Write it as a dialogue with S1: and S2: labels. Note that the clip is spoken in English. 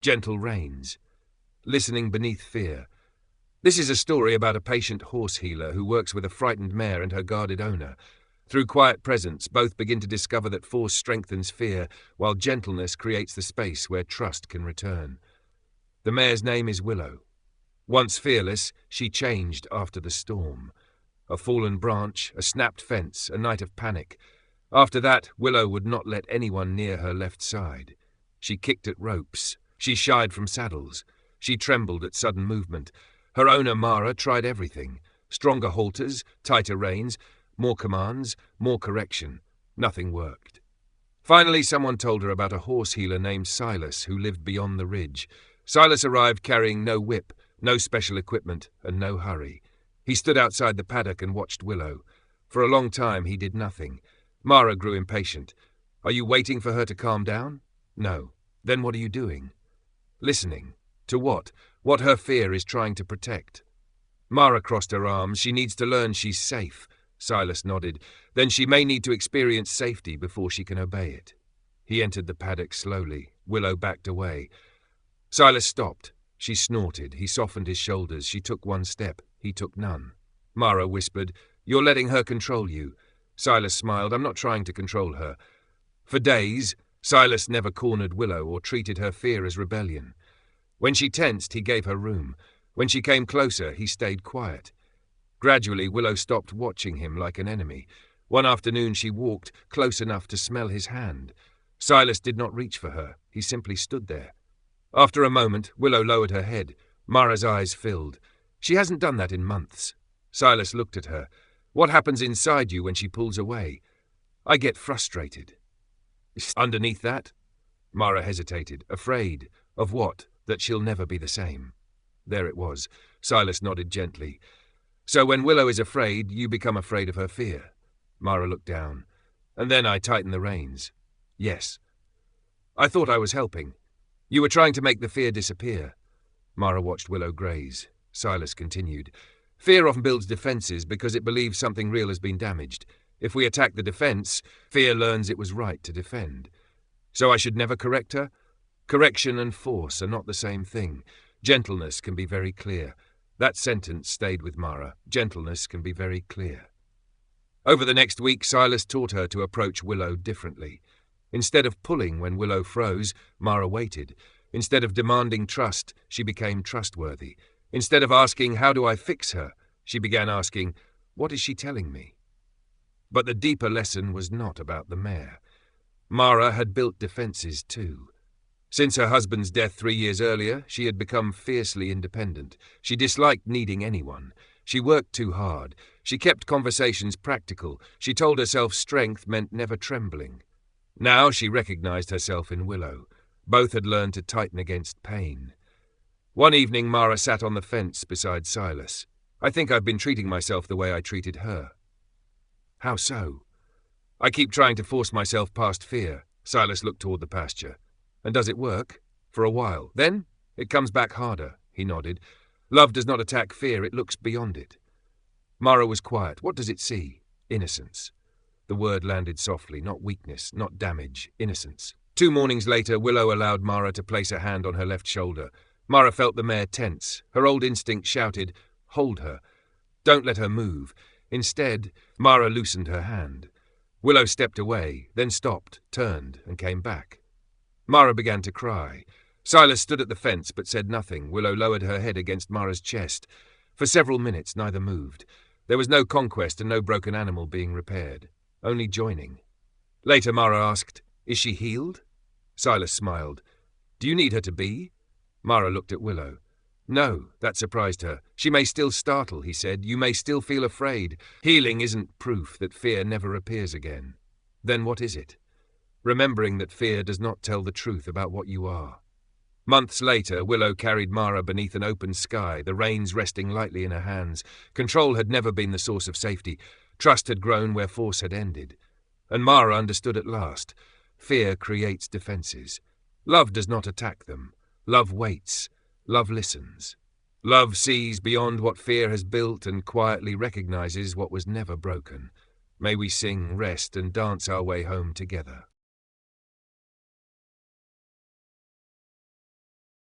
S1: Gentle Reins. Listening beneath fear. This is a story about a patient horse healer who works with a frightened mare and her guarded owner. Through quiet presence, both begin to discover that force strengthens fear, while gentleness creates the space where trust can return. The mare's name is Willow. Once fearless, she changed after the storm. A fallen branch, a snapped fence, a night of panic. After that, Willow would not let anyone near her left side. She kicked at ropes. She shied from saddles. She trembled at sudden movement. Her owner, Mara, tried everything. Stronger halters, tighter reins, more commands, more correction. Nothing worked. Finally, someone told her about a horse healer named Silas who lived beyond the ridge. Silas arrived carrying no whip, no special equipment, and no hurry. He stood outside the paddock and watched Willow. For a long time he did nothing. Mara grew impatient. Are you waiting for her to calm down? No. Then what are you doing? Listening. To what? What her fear is trying to protect. Mara crossed her arms. She needs to learn she's safe. Silas nodded. Then she may need to experience safety before she can obey it. He entered the paddock slowly. Willow backed away. Silas stopped. She snorted. He softened his shoulders. She took one step. He took none. Mara whispered, "You're letting her control you." Silas smiled. "I'm not trying to control her." For days, Silas never cornered Willow or treated her fear as rebellion. When she tensed, he gave her room. When she came closer, he stayed quiet. Gradually, Willow stopped watching him like an enemy. One afternoon she walked close enough to smell his hand. Silas did not reach for her. He simply stood there. After a moment, Willow lowered her head. Mara's eyes filled. She hasn't done that in months. Silas looked at her. What happens inside you when she pulls away? I get frustrated. Underneath that? Mara hesitated. Afraid. Of what? That she'll never be the same. There it was. Silas nodded gently. So when Willow is afraid, you become afraid of her fear. Mara looked down. And then I tightened the reins. Yes. I thought I was helping. You were trying to make the fear disappear. Mara watched Willow graze. Silas continued. Fear often builds defenses because it believes something real has been damaged. If we attack the defense, fear learns it was right to defend. So I should never correct her? Correction and force are not the same thing. Gentleness can be very clear. That sentence stayed with Mara. Gentleness can be very clear. Over the next week, Silas taught her to approach Willow differently. Instead of pulling when Willow froze, Mara waited. Instead of demanding trust, she became trustworthy. Instead of asking, how do I fix her, she began asking, what is she telling me? But the deeper lesson was not about the mare. Mara had built defenses too. Since her husband's death 3 years earlier, she had become fiercely independent. She disliked needing anyone. She worked too hard. She kept conversations practical. She told herself strength meant never trembling. Now she recognized herself in Willow. Both had learned to tighten against pain. One evening, Mara sat on the fence beside Silas. I think I've been treating myself the way I treated her. How so? I keep trying to force myself past fear. Silas looked toward the pasture. And does it work? For a while. Then it comes back harder, he nodded. Love does not attack fear, it looks beyond it. Mara was quiet. What does it see? Innocence. The word landed softly, not weakness, not damage, innocence. 2 mornings later, Willow allowed Mara to place a hand on her left shoulder. Mara felt the mare tense. Her old instinct shouted, hold her. Don't let her move. Instead, Mara loosened her hand. Willow stepped away, then stopped, turned, and came back. Mara began to cry. Silas stood at the fence but said nothing. Willow lowered her head against Mara's chest. For several minutes, neither moved. There was no conquest and no broken animal being repaired. Only joining. Later, Mara asked, is she healed? Silas smiled. Do you need her to be? Mara looked at Willow. No, that surprised her. She may still startle, he said. You may still feel afraid. Healing isn't proof that fear never appears again. Then what is it? Remembering that fear does not tell the truth about what you are. Months later, Willow carried Mara beneath an open sky, the reins resting lightly in her hands. Control had never been the source of safety. Trust had grown where force had ended. And Mara understood at last. Fear creates defenses. Love does not attack them. Love waits. Love listens. Love sees beyond what fear has built and quietly recognizes what was never broken. May we sing, rest, and dance our way home together.